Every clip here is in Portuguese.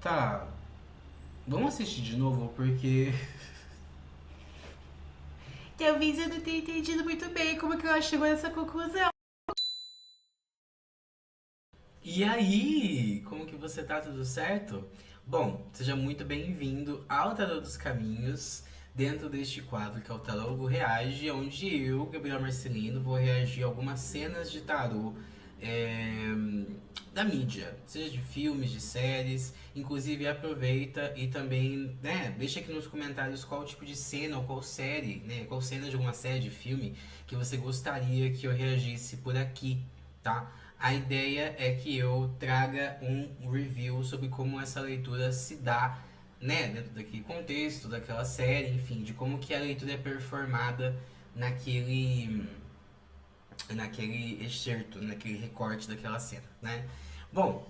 Tá, vamos assistir de novo porque talvez eu não tenha entendido muito bem como que ela chegou nessa conclusão. E aí, como que você tá? Tudo certo? Bom, seja muito bem-vindo ao Tarô dos Caminhos, dentro deste quadro que é o Tarólogo Reage, onde eu, Gabriel Marcelino, vou reagir a algumas cenas de tarô é, da mídia, seja de filmes, de séries. Inclusive aproveita e também, né, deixa aqui nos comentários qual tipo de cena ou qual série, né, qual cena de alguma série, de filme que você gostaria que eu reagisse por aqui, tá? A ideia é que eu traga um review sobre como essa leitura se dá, né, dentro daquele contexto, daquela série, enfim, de como que a leitura é performada naquele excerto, naquele recorte daquela cena, né? Bom,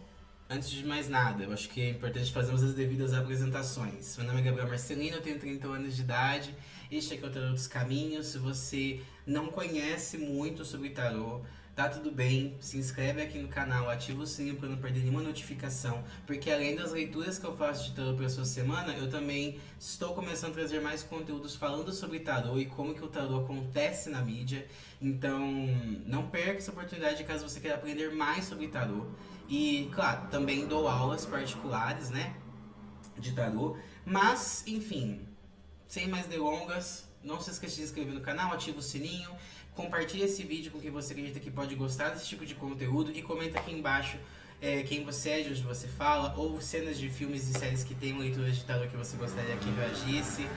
antes de mais nada, eu acho que é importante fazermos as devidas apresentações. Meu nome é Gabriel Marcelino, eu tenho 30 anos de idade, este aqui é o Tarô dos Caminhos. Se você não conhece muito sobre tarô, tá tudo bem, se inscreve aqui no canal, ativa o sininho para não perder nenhuma notificação, porque além das leituras que eu faço de tarô para sua semana, eu também estou começando a trazer mais conteúdos falando sobre tarô e como que o tarô acontece na mídia. Então, não perca essa oportunidade caso você queira aprender mais sobre tarô. E, claro, também dou aulas particulares, né, de tarô. Mas, enfim, sem mais delongas, não se esqueça de se inscrever no canal, ativa o sininho, compartilhe esse vídeo com quem você acredita que pode gostar desse tipo de conteúdo e comenta aqui embaixo quem você é, de onde você fala, ou cenas de filmes e séries que tenham leituras de tarô que você gostaria que eu reagisse.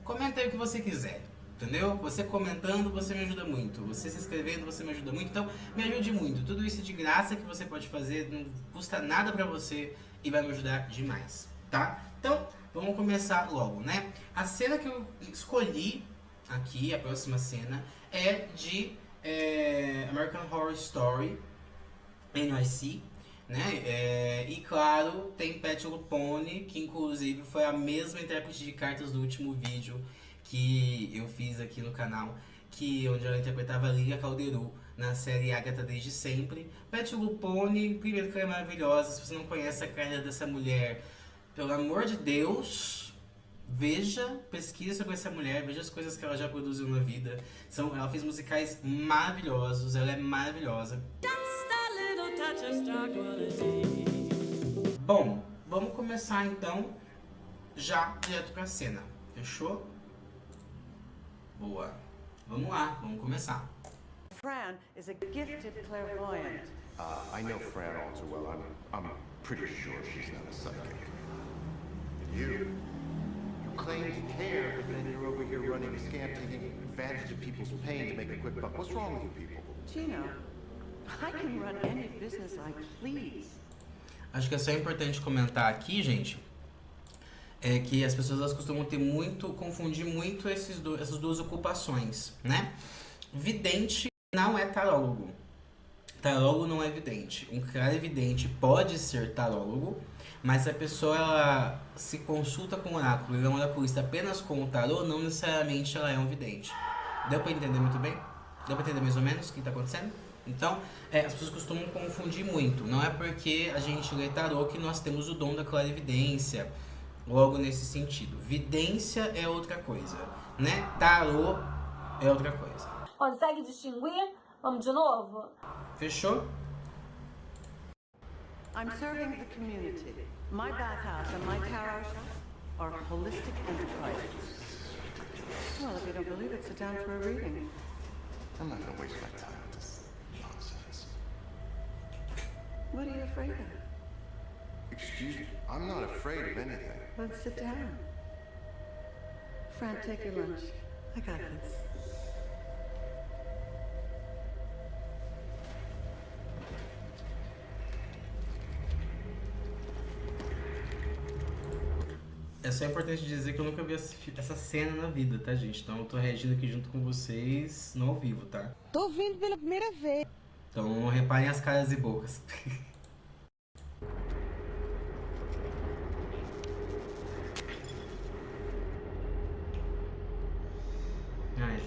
Comenta aí o que você quiser, entendeu? Você comentando, você me ajuda muito. Você se inscrevendo, você me ajuda muito. Então, me ajude muito. Tudo isso é de graça que você pode fazer, não custa nada pra você e vai me ajudar demais, tá? Então, vamos começar logo, né? A cena que eu escolhi aqui, a próxima cena, é de American Horror Story NYC, né? E claro, tem Pet Lupone, que inclusive foi a mesma intérprete de cartas do último vídeo que eu fiz aqui no canal, onde ela interpretava a Lilia Calderu na série Agatha Desde Sempre. Pet Lupone, primeiro que ela é maravilhosa. Se você não conhece a carreira dessa mulher, pelo amor de Deus, veja, pesquisa sobre essa mulher, veja as coisas que ela já produziu na vida. Ela fez musicais maravilhosos, ela é maravilhosa. Bom, vamos começar então já direto pra cena. Fechou? Boa. Vamos lá, vamos começar. Fran is a gifted clairvoyant. I know Fran all too well. I'm pretty sure she's not a psychic. You claim to care, but then you're over here running a scam, taking advantage of people's pain to make a quick buck. What's wrong with you people? Gino, I can run any business I please. Acho que é só importante comentar aqui, gente, é que as pessoas elas costumam confundir muito essas duas ocupações, né? Vidente não é tarólogo. Tarólogo não é vidente. Um cara evidente pode ser tarólogo, mas se a pessoa ela se consulta com o oráculo e é um oraculista apenas com o tarô, não necessariamente ela é um vidente. Deu pra entender muito bem? Deu pra entender mais ou menos o que tá acontecendo? Então, as pessoas costumam confundir muito. Não é porque a gente lê tarô que nós temos o dom da clarividência, logo nesse sentido. Vidência é outra coisa, né? Tarô é outra coisa. Consegue distinguir? Vamos de novo? Fechou? I'm serving the community. My bathhouse and my tarot shop are holistic enterprises. Well, if you don't believe it, sit down for a reading. I'm not gonna waste my time with this nonsense. What are you afraid of? Excuse me, I'm not afraid of anything. Well, sit down. Fran, take your lunch. I got this. É só importante dizer que eu nunca vi essa cena na vida, tá, gente? Então eu tô reagindo aqui junto com vocês no ao vivo, tá? Tô vindo pela primeira vez. Então reparem as caras e bocas.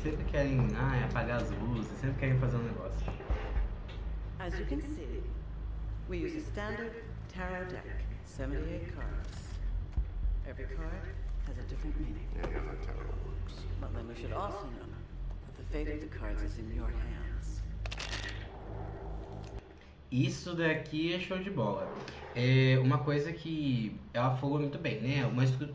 Sempre querem apagar as luzes, sempre querem fazer um negócio. As you can see, we use a standard Tarot deck, 78 cards. Every card has a different meaning. Yeah, how tarot works. But then we should also know that the fate of the cards is in your hands. Isso daqui é show de bola. É uma coisa que ela falou muito bem, né?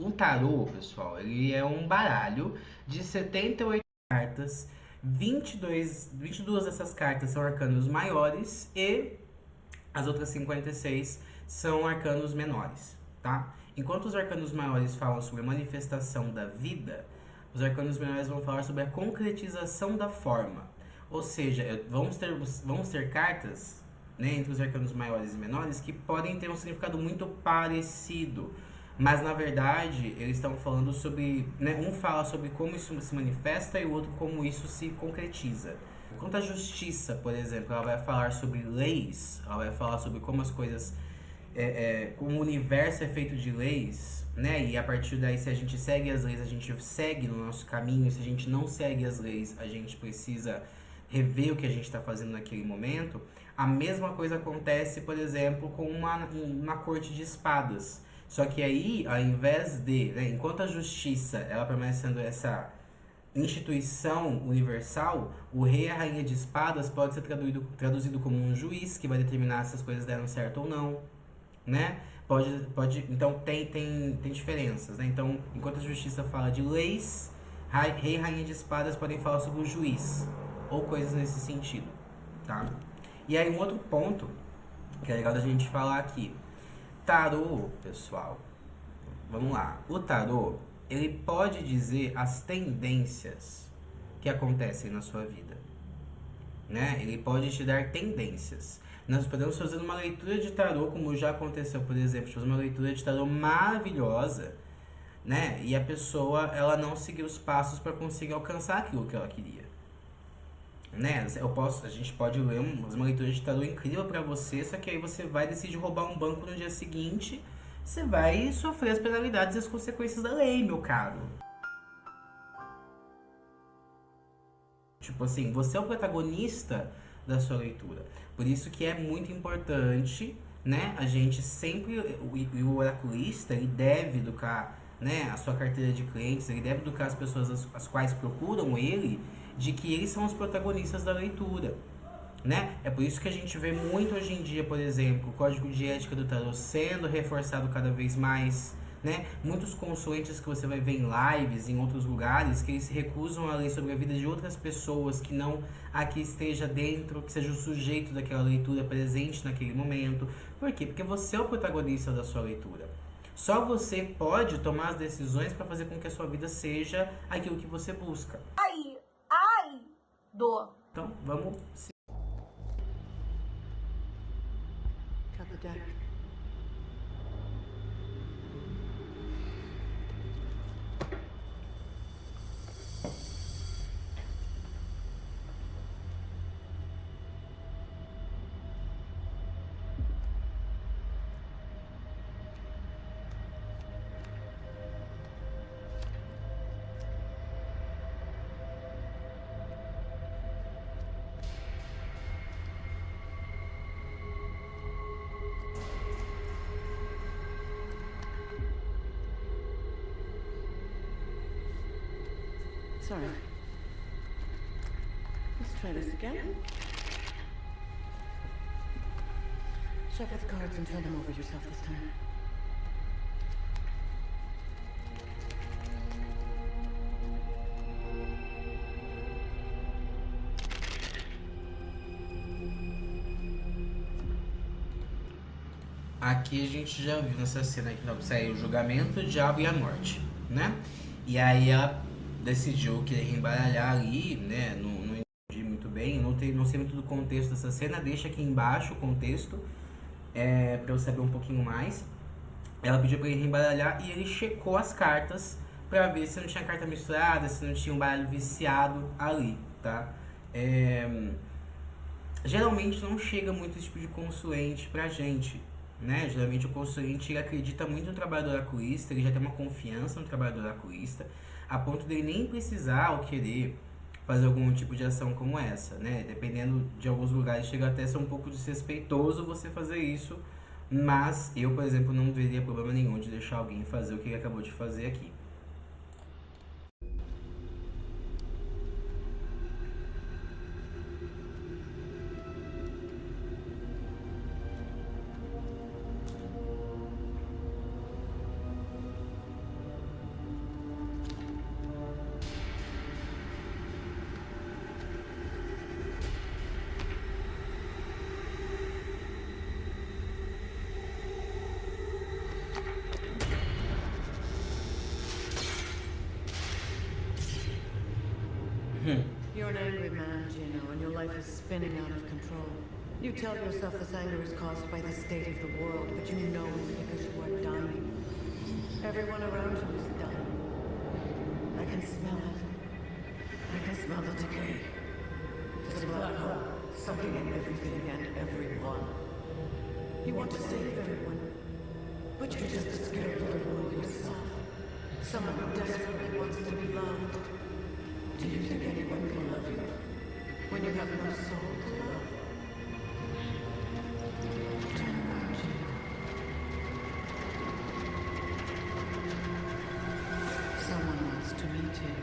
Um tarô, pessoal, ele é um baralho de 78 cartas. 22 dessas cartas são arcanos maiores e as outras 56 são arcanos menores, tá? Enquanto os arcanos maiores falam sobre a manifestação da vida, os arcanos menores vão falar sobre a concretização da forma. Ou seja, vamos ter cartas, né, entre os arcanos maiores e menores que podem ter um significado muito parecido. Mas, na verdade, eles estão falando sobre... Né, um fala sobre como isso se manifesta e o outro como isso se concretiza. Quanto à justiça, por exemplo, ela vai falar sobre leis, ela vai falar sobre como as coisas... como o universo é feito de leis, né? E a partir daí, se a gente segue as leis, a gente segue no nosso caminho. Se a gente não segue as leis, a gente precisa rever o que a gente está fazendo naquele momento. A mesma coisa acontece, por exemplo, com uma corte de espadas. Só que aí, ao invés de... Né, enquanto a justiça ela permanece sendo essa instituição universal, o rei e a rainha de espadas pode ser traduzido como um juiz que vai determinar se as coisas deram certo ou não, né? Então tem diferenças, né? Então, enquanto a justiça fala de leis, rei e rainha de espadas podem falar sobre o juiz, ou coisas nesse sentido, tá? E aí um outro ponto que é legal da gente falar aqui. Tarô, pessoal, vamos lá. O tarô, ele pode dizer as tendências que acontecem na sua vida, né? Ele pode te dar tendências. Nós podemos fazer uma leitura de tarô, como já aconteceu, por exemplo, fazer uma leitura de tarô maravilhosa, né? E a pessoa, ela não seguiu os passos para conseguir alcançar aquilo que ela queria, né? A gente pode ler uma leitura de tarô incrível para você, só que aí você vai decidir roubar um banco no dia seguinte, você vai sofrer as penalidades e as consequências da lei, meu caro. Tipo assim, você é o protagonista da sua leitura. Por isso que é muito importante, né? A gente sempre... O oraculista, ele deve educar, né, a sua carteira de clientes, ele deve educar as pessoas as quais procuram ele, de que eles são os protagonistas da leitura, né? É por isso que a gente vê muito hoje em dia, por exemplo, o código de ética do tarot sendo reforçado cada vez mais, né? Muitos consulentes que você vai ver em lives, em outros lugares, que eles se recusam a ler sobre a vida de outras pessoas que não a que esteja dentro, que seja o sujeito daquela leitura presente naquele momento. Por quê? Porque você é o protagonista da sua leitura. Só você pode tomar as decisões para fazer com que a sua vida seja aquilo que você busca. Ai, dor. Então, vamos... Cut the deck. Sorry. Let's try this again. Shuffle the cards and turn them over yourself this time. Aqui a gente já viu nessa cena aqui, não, saiu o julgamento, o diabo e a morte, né? E aí ela decidiu que embaralhar ali, né? Não entendi muito bem, não sei muito do contexto dessa cena. Deixa aqui embaixo o contexto, pra eu saber um pouquinho mais. Ela pediu pra ele embaralhar e ele checou as cartas pra ver se não tinha carta misturada, se não tinha um baralho viciado ali, tá? Geralmente não chega muito esse tipo de consulente pra gente, né? Geralmente o consulente, ele acredita muito no trabalho do oraculista, ele já tem uma confiança no trabalho do oraculista, a ponto dele nem precisar ou querer fazer algum tipo de ação como essa, né? Dependendo de alguns lugares, chega até a ser um pouco desrespeitoso você fazer isso Mas eu, por exemplo, não veria problema nenhum de deixar alguém fazer o que ele acabou de fazer aqui. You're an angry man, Gino, and your life is spinning out of control. You tell yourself this anger is caused by the state of the world, but you know it's because you are dying. Everyone around you is dying. I can smell it. I can smell the decay. It's a black hole, sucking in everything and everyone. You want to save everyone, but you're just a scared little boy yourself. Someone who desperately wants to be loved. Do you think anyone can love you when you have no soul to love? Turn around, Gino. Someone wants to meet you.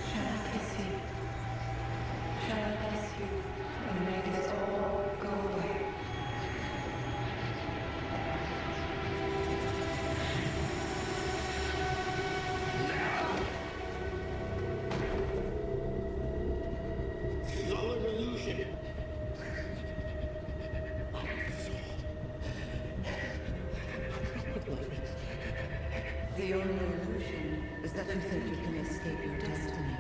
Shall I kiss you? Shall I kiss you and make this all go away? It's all an illusion. The only illusion is that you think you can escape your destiny.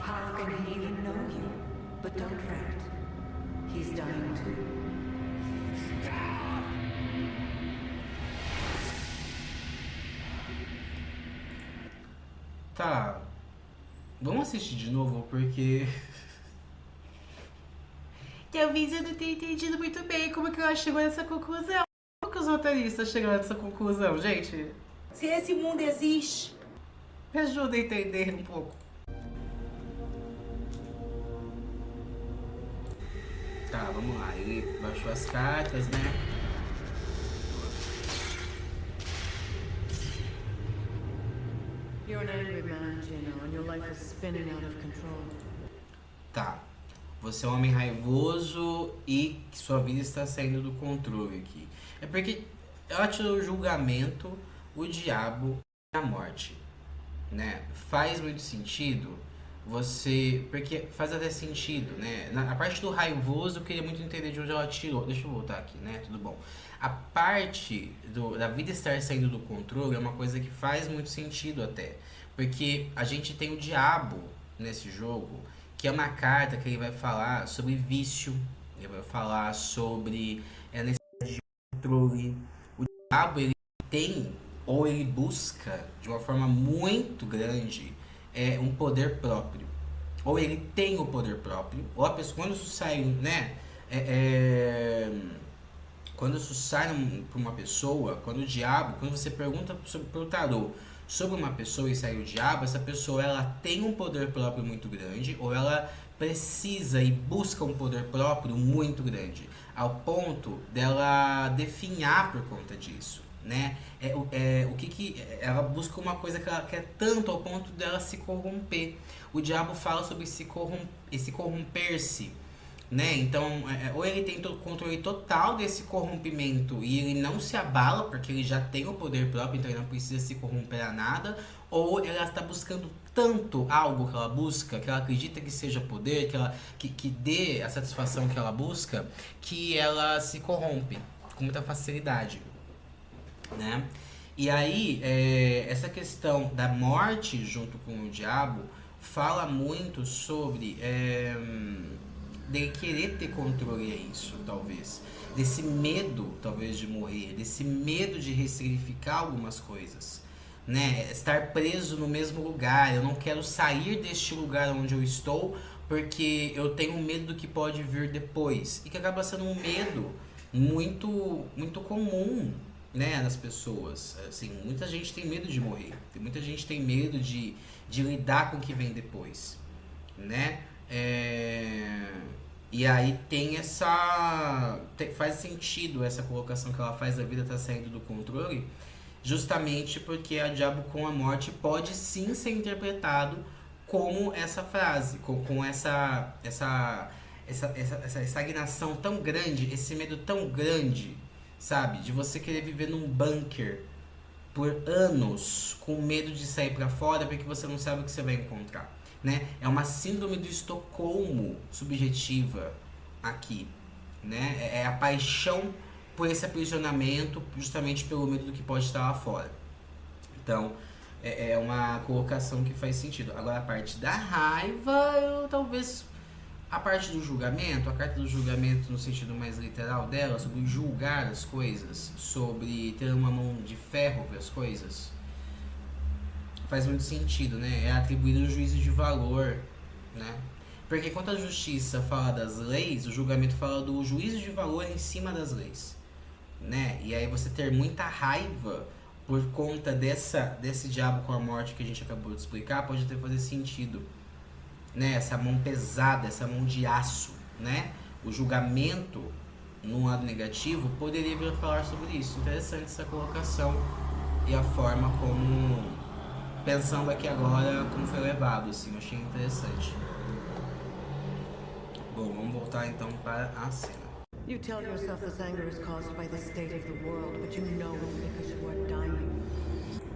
How can he even know you? But don't fret. He's dying too. Tá. Vamos assistir de novo, porque talvez eu não tenha entendido muito bem como que ela chegou nessa conclusão. Como que os roteiristas chegaram nessa conclusão, gente? Se esse mundo existe, Me ajuda a entender um pouco. Tá, vamos lá. Ele baixou as cartas, né? You're an angry man, Gino, and your life is spinning out of control. Tá. Você é um homem raivoso e que sua vida está saindo do controle aqui. É porque ela tirou o julgamento, o diabo e a morte, né? Faz muito sentido você... Porque faz até sentido, né? A parte do raivoso eu queria muito entender de onde ela tirou. Deixa eu voltar aqui, né? Tudo bom. A parte da vida estar saindo do controle é uma coisa que faz muito sentido até. Porque a gente tem o diabo nesse jogo, que é uma carta que ele vai falar sobre vício, ele vai falar sobre a necessidade de controle. O diabo, ele tem, ou ele busca, de uma forma muito grande, um poder próprio. Ou ele tem o poder próprio, ou a pessoa, quando isso sai, né, quando isso sai para uma pessoa, quando o diabo, quando você pergunta pro tarô sobre uma pessoa e sai o diabo, essa pessoa ela tem um poder próprio muito grande, ou ela precisa e busca um poder próprio muito grande, ao ponto dela definhar por conta disso, né? O que ela busca uma coisa que ela quer tanto ao ponto dela se corromper. O diabo fala sobre esse corromper-se, né? Então, ou ele tem controle total desse corrompimento e ele não se abala porque ele já tem o poder próprio, então ele não precisa se corromper a nada, ou ela está buscando tanto algo que ela busca, que ela acredita que seja poder, que dê a satisfação que ela busca, que ela se corrompe com muita facilidade, né? E aí, essa questão da morte junto com o diabo fala muito sobre de querer ter controle a isso, talvez. Desse medo, talvez, de morrer. Desse medo de ressignificar algumas coisas, né? Estar preso no mesmo lugar. Eu não quero sair deste lugar onde eu estou porque eu tenho medo do que pode vir depois. E que acaba sendo um medo muito, muito comum, né, nas pessoas. Assim, muita gente tem medo de morrer, muita gente tem medo de lidar com o que vem depois, né? E aí tem faz sentido essa colocação que ela faz, a vida tá saindo do controle, justamente porque a Diabo com a Morte pode sim ser interpretado como essa frase, com essa estagnação tão grande, esse medo tão grande, sabe? De você querer viver num bunker por anos, com medo de sair pra fora, porque você não sabe o que você vai encontrar, né? É uma síndrome do Estocolmo subjetiva aqui, né? É a paixão por esse aprisionamento, justamente pelo medo do que pode estar lá fora. Então, é uma colocação que faz sentido. Agora, a parte da raiva, talvez a parte do julgamento, a carta do julgamento no sentido mais literal dela, sobre julgar as coisas, sobre ter uma mão de ferro para as coisas, faz muito sentido, né? É atribuir um juízo de valor, né? Porque quando a justiça fala das leis, o julgamento fala do juízo de valor em cima das leis, né? E aí você ter muita raiva por conta desse diabo com a morte que a gente acabou de explicar, pode até fazer sentido, né? Essa mão pesada, essa mão de aço, né? O julgamento no lado negativo poderia vir a falar sobre isso. Interessante essa colocação e a forma como, pensando aqui agora, como foi levado, assim, eu achei interessante. Bom, vamos voltar então para a cena. You tell yourself this anger is caused by the state of the world, but you know it's because you are dying.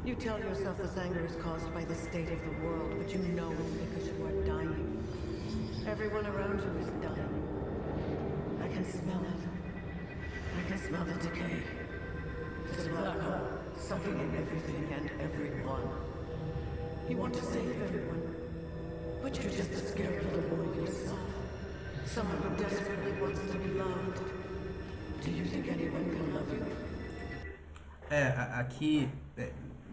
You tell yourself this anger is caused by the state of the world, but you know it's because you are dying. Everyone around you is dying. I can smell it. I can smell the decay. It's a black hole, sucking in everything and everyone. You want to save everyone, but you're just a scared little boy yourself. Someone who desperately wants to be loved. Do you think anyone can love you? Aqui,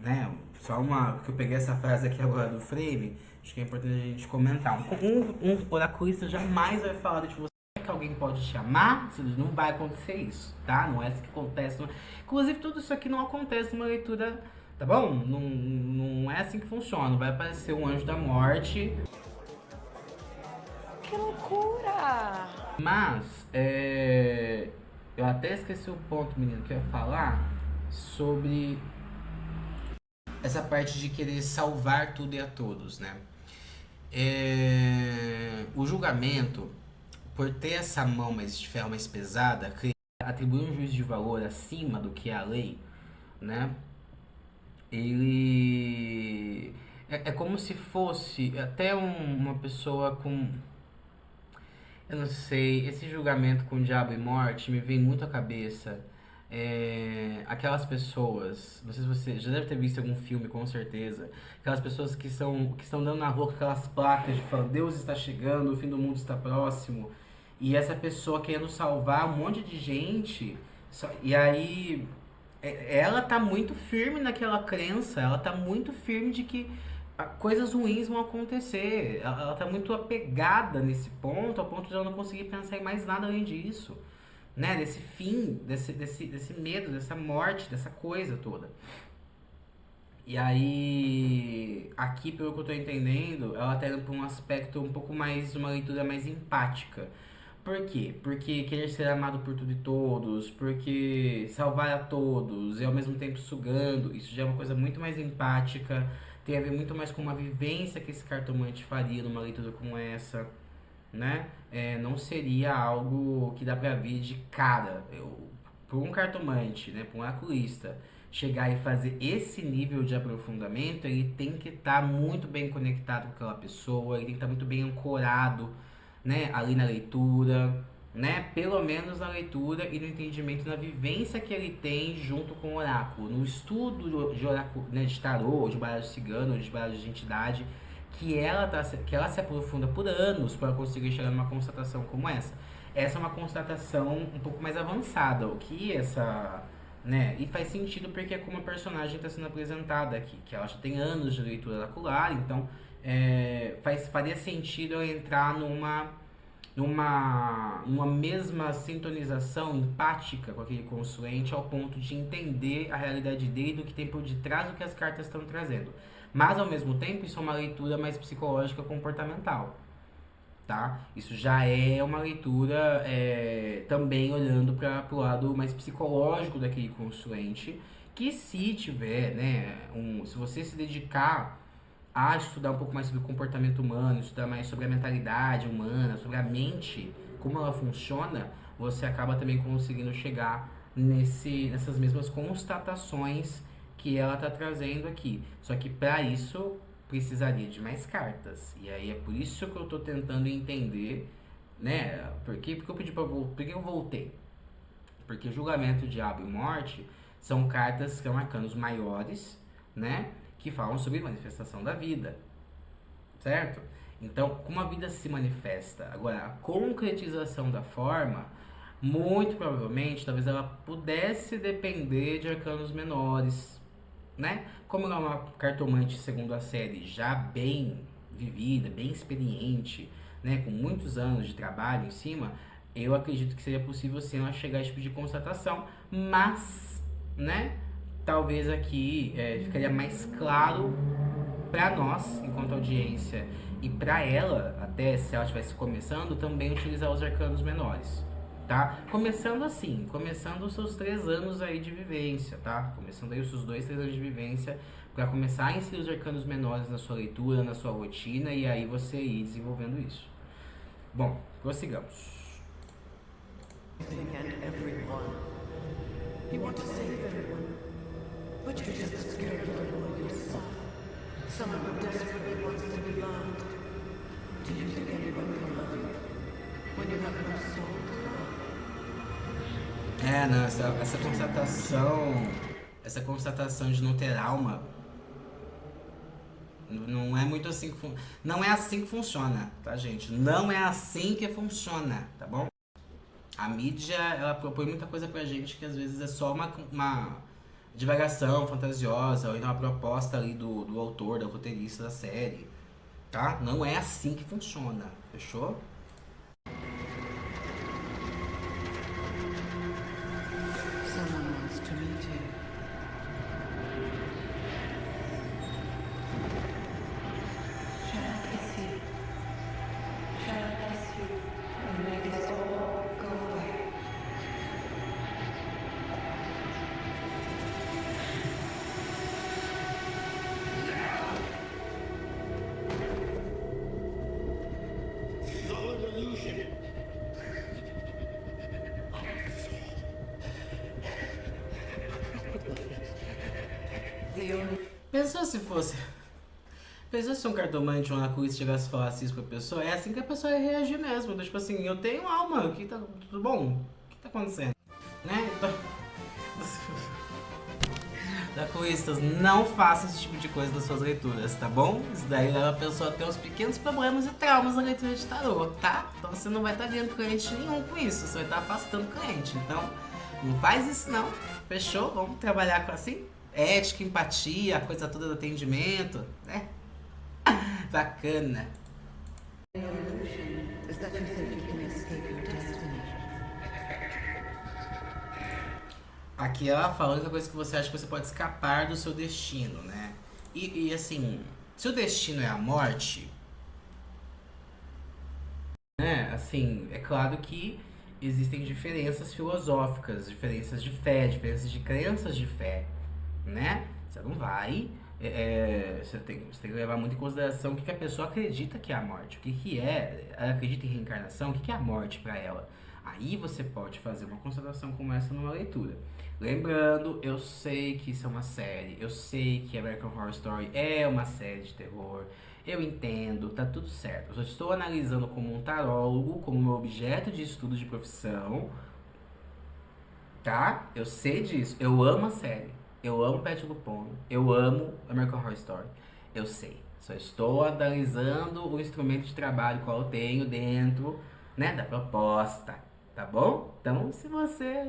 né, só que eu peguei essa frase aqui agora do frame, acho que é importante a gente comentar. Um oraculista jamais vai falar de você que alguém pode te amar, não vai acontecer isso, tá? Não é isso que acontece. Inclusive, tudo isso aqui não acontece numa leitura, tá bom? Não é assim que funciona. Vai aparecer um anjo da morte. Que loucura! Mas, eu até esqueci o ponto, menino, que eu ia falar sobre essa parte de querer salvar tudo e a todos, né? O julgamento, por ter essa mão mais de ferro mais pesada, atribuir um juízo de valor acima do que é a lei, né? Ele é como se fosse até uma pessoa com... Eu não sei, esse julgamento com diabo e morte me vem muito à cabeça. Aquelas pessoas, não sei se você já deve ter visto algum filme, com certeza. Aquelas pessoas que estão andando na rua com aquelas placas de falando, Deus está chegando, o fim do mundo está próximo. E essa pessoa querendo salvar um monte de gente. E aí, ela tá muito firme naquela crença, ela tá muito firme de que coisas ruins vão acontecer. Ela tá muito apegada nesse ponto, ao ponto de ela não conseguir pensar em mais nada além disso, né? Desse fim, desse medo, dessa morte, dessa coisa toda. E aí, aqui, pelo que eu tô entendendo, ela tá indo pra um aspecto um pouco mais, uma leitura mais empática. Por quê? Porque querer ser amado por tudo e todos, porque salvar a todos e ao mesmo tempo sugando, isso já é uma coisa muito mais empática, tem a ver muito mais com uma vivência que esse cartomante faria numa leitura como essa, né? Não seria algo que dá pra ver de cara. Por um cartomante, né, por um oraculista, chegar e fazer esse nível de aprofundamento, ele tem que estar muito bem conectado com aquela pessoa, ele tem que estar muito bem ancorado, né, ali na leitura, né, pelo menos na leitura e no entendimento, na vivência que ele tem junto com o oráculo, no estudo de oráculo, né, de tarô, de baralho cigano, de baralho de entidade, que ela se aprofunda por anos para conseguir chegar numa constatação como essa. Essa é uma constatação um pouco mais avançada, o que essa, né, e faz sentido porque é como a personagem está sendo apresentada aqui, que ela já tem anos de leitura oracular, então faria sentido eu entrar numa mesma sintonização empática com aquele consulente ao ponto de entender a realidade dele, do que tem por detrás do que as cartas estão trazendo. Mas, ao mesmo tempo, isso é uma leitura mais psicológica comportamental, tá? Isso já é uma leitura também olhando para o lado mais psicológico daquele consulente, que se tiver, né, se você se dedicar a estudar um pouco mais sobre o comportamento humano, estudar mais sobre a mentalidade humana, sobre a mente, como ela funciona, você acaba também conseguindo chegar nessas mesmas constatações que ela está trazendo aqui. Só que para isso precisaria de mais cartas. E aí é por isso que eu estou tentando entender, né? Por que eu pedi para voltar? Por que eu voltei? Porque julgamento, diabo e morte são cartas que são arcanos maiores, né? Que falam sobre manifestação da vida, certo? Então, como a vida se manifesta? Agora, a concretização da forma, muito provavelmente, talvez ela pudesse depender de arcanos menores, né? Como ela é uma cartomante, segundo a série, já bem vivida, bem experiente, né? Com muitos anos de trabalho em cima, eu acredito que seria possível sim ela chegar a esse tipo de constatação, mas, né? Talvez aqui ficaria mais claro para nós, enquanto audiência, e para ela, até se ela estivesse começando, também utilizar os arcanos menores, tá? Começando assim, começando os seus 3 anos aí de vivência, tá? Começando aí os seus 2, 3 anos de vivência, para começar a inserir os arcanos menores na sua leitura, na sua rotina, e aí você ir desenvolvendo isso. Bom, prossigamos. And everyone. You want to save everyone, but you're just a scared little boy yourself. Someone who desperately wants to be loved. Do you think anyone can love you when you have no soul to love? Não, essa constatação de não ter alma não é muito assim não é assim que funciona, tá, gente? Não é assim que funciona, tá bom? A mídia, ela propõe muita coisa pra gente que às vezes é só uma divagação fantasiosa, ou então uma proposta ali do autor, do roteirista da série, tá? Não é assim que funciona, fechou? Someone wants to meet you. Shall I kiss you? Shall I kiss you and make this all go away? Pensou se um cartomante ou um analista chegasse a falar isso pra pessoa? É assim que a pessoa ia reagir mesmo. Tipo assim, eu tenho alma, aqui tá tudo bom? O que tá acontecendo? Né? Então... Dacoístas, não façam esse tipo de coisa nas suas leituras, tá bom? Isso daí leva a pessoa a ter uns pequenos problemas e traumas na leitura de tarô, tá? Então você não vai estar ganhando cliente nenhum com isso, você vai estar afastando cliente. Então, não faz isso não, fechou? Vamos trabalhar com assim? Ética, empatia, a coisa toda do atendimento, né? Bacana. The illusion is that you think you can escape your destiny. Aqui ela falando da coisa que você acha que você pode escapar do seu destino, né? E assim, se o destino é a morte, né? Assim, é claro que existem diferenças filosóficas, diferenças de fé, diferenças de crenças de fé, né? Você não vai... você tem que levar muito em consideração o que a pessoa acredita que é a morte. O que é... Ela acredita em reencarnação? O que é a morte pra ela? Aí você pode fazer uma constatação como essa numa leitura. Lembrando, eu sei que isso é uma série, eu sei que American Horror Story é uma série de terror, eu entendo, tá tudo certo. Eu só estou analisando como um tarólogo, como meu objeto de estudo de profissão, tá? Eu sei disso, eu amo a série, eu amo Pet Lupono, eu amo American Horror Story, eu sei. Só estou analisando o instrumento de trabalho qual eu tenho dentro, né, da proposta. Tá bom? Então, se você...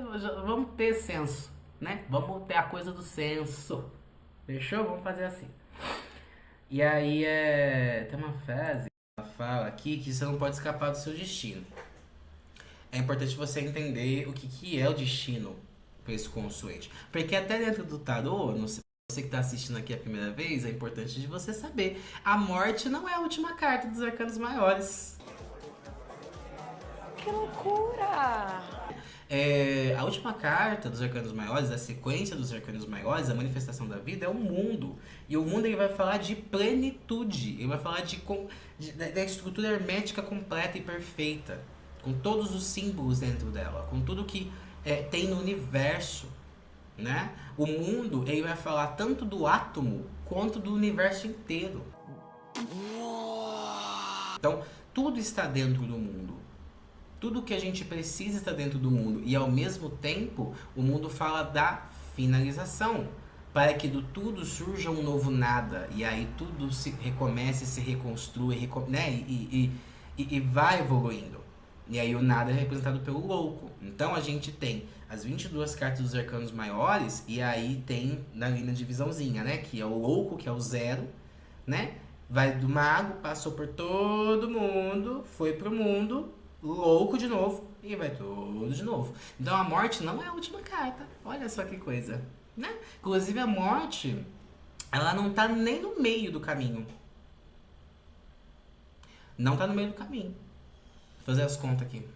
Vamos ter senso, né? Vamos ter a coisa do senso. Fechou? Vamos fazer assim. E aí, tem uma frase Ela fala aqui que você não pode escapar do seu destino. É importante você entender o que é o destino para esse consoante. Porque até dentro do tarô, não sei, você que está assistindo aqui a primeira vez, é importante de você saber. A morte não é a última carta dos arcanos maiores. Que loucura! A última carta dos arcanos maiores, a sequência dos arcanos maiores, a manifestação da vida, é o mundo. E o mundo ele vai falar de plenitude. Ele vai falar da estrutura hermética completa e perfeita. Com todos os símbolos dentro dela. Com tudo que tem no universo. Né? O mundo ele vai falar tanto do átomo quanto do universo inteiro. Então, tudo está dentro do mundo. Tudo que a gente precisa está dentro do mundo. E ao mesmo tempo, o mundo fala da finalização. Para que do tudo surja um novo nada. E aí tudo se recomece, se reconstrui, né? E vai evoluindo. E aí o nada é representado pelo louco. Então a gente tem as 22 cartas dos arcanos maiores. E aí tem na linha de visãozinha, né? Que é o louco, que é o zero, né? Vai do mago, passou por todo mundo, foi pro mundo, louco de novo e vai tudo de novo. Então a morte não é a última carta. Olha só que coisa, né? Inclusive a morte, ela não tá nem no meio do caminho. Não tá no meio do caminho. Vou fazer as contas aqui.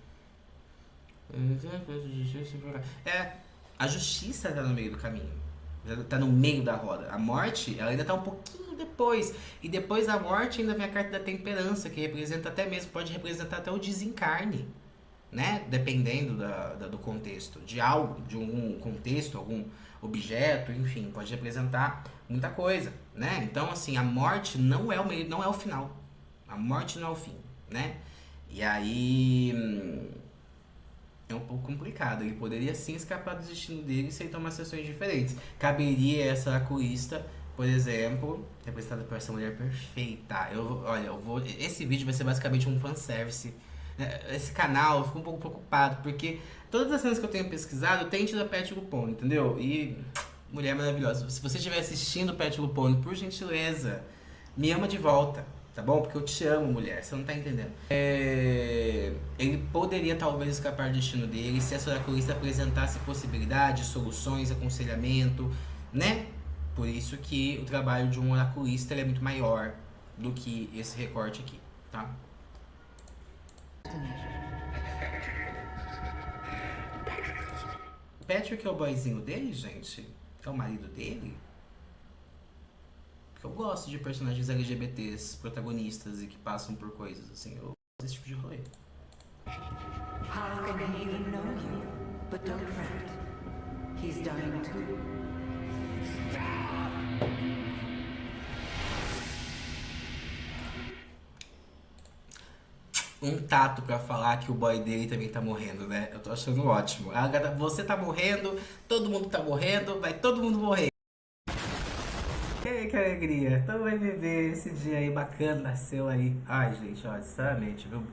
A justiça tá no meio do caminho. Tá no meio da roda. A morte, ela ainda tá um pouquinho depois. E depois da morte ainda vem a carta da temperança, que representa até mesmo, pode representar até o desencarne, né? Dependendo do contexto. De algo, de algum contexto, algum objeto, enfim, pode representar muita coisa, né? Então, assim, a morte não é o meio, não é o final. A morte não é o fim, né? E aí é um pouco complicado. Ele poderia sim escapar do destino dele sem tomar sessões diferentes. Caberia essa aracuísta, por exemplo, representada por essa mulher perfeita. Esse vídeo vai ser basicamente um fanservice. Esse canal, eu fico um pouco preocupado, porque todas as cenas que eu tenho pesquisado tem tido a Pet Lupone, entendeu? E mulher maravilhosa. Se você estiver assistindo Pet Lupone, por gentileza, me ama de volta. Tá bom? Porque eu te amo, mulher. Você não tá entendendo. Ele poderia talvez escapar do destino dele se essa oraculista apresentasse possibilidades, soluções, aconselhamento, né? Por isso que o trabalho de um oraculista é muito maior do que esse recorte aqui, tá? O Patrick é o boyzinho dele, gente? É o marido dele? Eu gosto de personagens LGBTs, protagonistas e que passam por coisas, assim, eu gosto desse tipo de rolê. How can he even know you? But don't fret. He's dying too. Um tato pra falar que o boy dele também tá morrendo, né? Eu tô achando ótimo. Você tá morrendo, todo mundo tá morrendo, vai todo mundo morrer. Que alegria. Então vai viver esse dia aí bacana, seu aí. Ai, gente, ó, sinceramente, viu?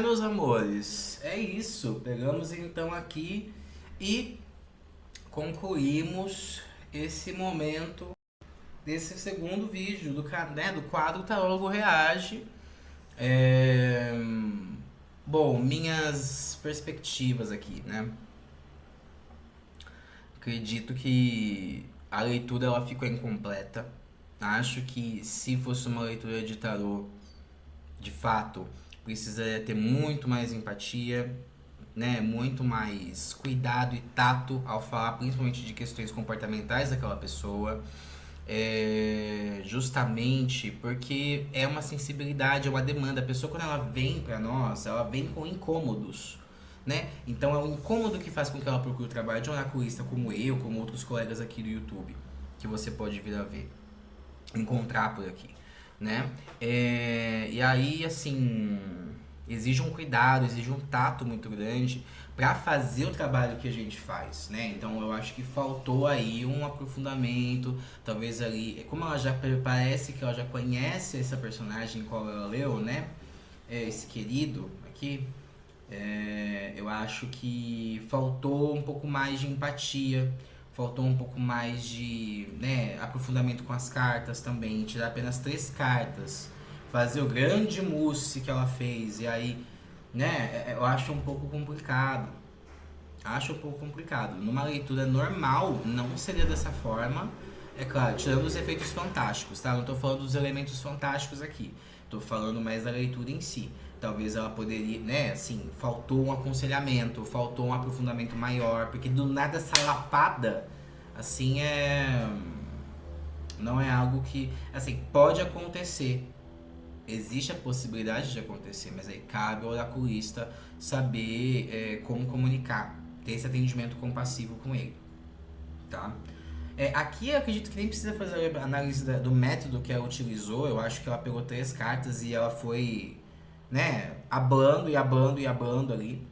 Meus amores, é isso. Pegamos então aqui e concluímos esse momento desse segundo vídeo do quadro Tarólogo Reage. Bom, minhas perspectivas aqui, né? Acredito que a leitura ela ficou incompleta. Acho que se fosse uma leitura de tarô, de fato, precisaria ter muito mais empatia, né? Muito mais cuidado e tato ao falar principalmente de questões comportamentais daquela pessoa. Justamente porque é uma sensibilidade, é uma demanda. A pessoa, quando ela vem pra nós, ela vem com incômodos, né? Então é um incômodo que faz com que ela procure o trabalho de um oraculista como eu, como outros colegas aqui do YouTube, que você pode vir a ver, encontrar por aqui, né? E aí, assim, exige um cuidado, exige um tato muito grande para fazer o trabalho que a gente faz, né? Então eu acho que faltou aí um aprofundamento, talvez ali, como ela já parece que ela já conhece essa personagem qual ela leu, né? Esse querido aqui, eu acho que faltou um pouco mais de empatia, faltou um pouco mais de, né, aprofundamento com as cartas também, tirar apenas 3 cartas, fazer o grande mousse que ela fez, e aí, né, eu acho um pouco complicado. Acho um pouco complicado. Numa leitura normal, não seria dessa forma. É claro, tirando os efeitos fantásticos, tá? Não tô falando dos elementos fantásticos aqui. Tô falando mais da leitura em si. Talvez ela poderia, né, assim, faltou um aconselhamento, faltou um aprofundamento maior, porque do nada essa lapada, assim, não é algo que, assim, pode acontecer. Existe a possibilidade de acontecer, mas aí cabe ao oraculista saber como comunicar, ter esse atendimento compassivo com ele, tá? Aqui eu acredito que nem precisa fazer a análise do método que ela utilizou. Eu acho que ela pegou 3 cartas e ela foi, né, abando e abando e abando ali.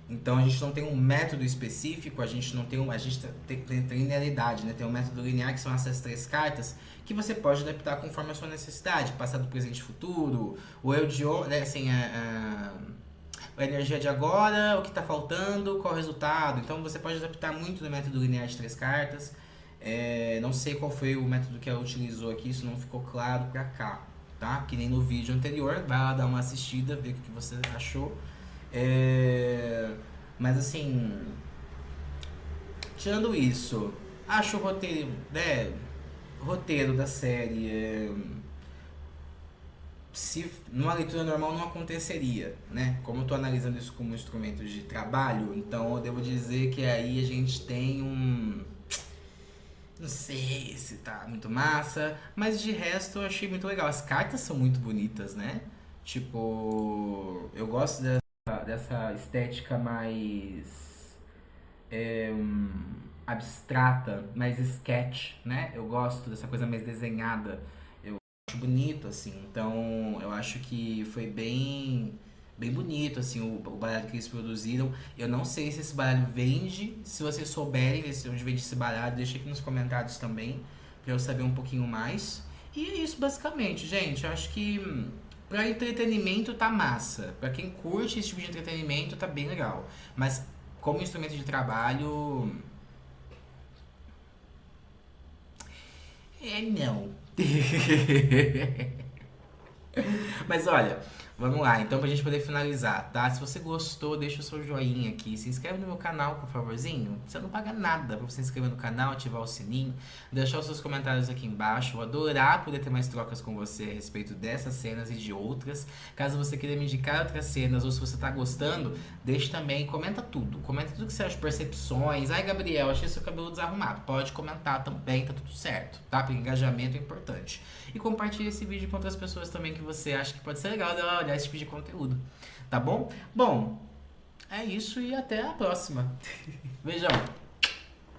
Então a gente não tem um método específico, a gente tem linearidade, né? Tem um método linear que são essas 3 cartas que você pode adaptar conforme a sua necessidade, passado, presente e futuro, o eu de hoje, né, assim, a energia de agora, o que está faltando, qual o resultado. Então você pode adaptar muito do método linear de 3 cartas. Não sei qual foi o método que ela utilizou aqui, isso não ficou claro pra cá, tá? Que nem no vídeo anterior, vai lá dar uma assistida, ver o que você achou. Mas assim, tirando isso, acho o roteiro, né, roteiro da série, se numa leitura normal não aconteceria, né? Como eu tô analisando isso como instrumento de trabalho, então eu devo dizer que aí a gente tem não sei se tá muito massa, mas de resto eu achei muito legal. As cartas são muito bonitas, né? Tipo, eu gosto dessa estética mais abstrata, mais sketch, né? Eu gosto dessa coisa mais desenhada. Eu acho bonito, assim. Então, eu acho que foi bem bonito, assim, o baralho que eles produziram. Eu não sei se esse baralho vende. Se vocês souberem onde vende esse baralho, deixa aqui nos comentários também, pra eu saber um pouquinho mais. E é isso, basicamente, gente. Eu acho que pra entretenimento tá massa. Pra quem curte esse tipo de entretenimento, tá bem legal. Mas como instrumento de trabalho, não. Mas olha, vamos lá, então pra gente poder finalizar, tá? Se você gostou, deixa o seu joinha aqui, se inscreve no meu canal, por favorzinho. Você não paga nada pra você se inscrever no canal, ativar o sininho, deixar os seus comentários aqui embaixo. Eu vou adorar poder ter mais trocas com você a respeito dessas cenas e de outras. Caso você queira me indicar outras cenas ou se você tá gostando, deixe também, comenta tudo que você acha, percepções. Ai, Gabriel, achei seu cabelo desarrumado. Pode comentar também, tá tudo certo, tá? Porque engajamento é importante. E compartilhe esse vídeo com outras pessoas também que você acha que pode ser legal dela olhar esse tipo de conteúdo, tá bom? Bom, é isso e até a próxima. Beijão!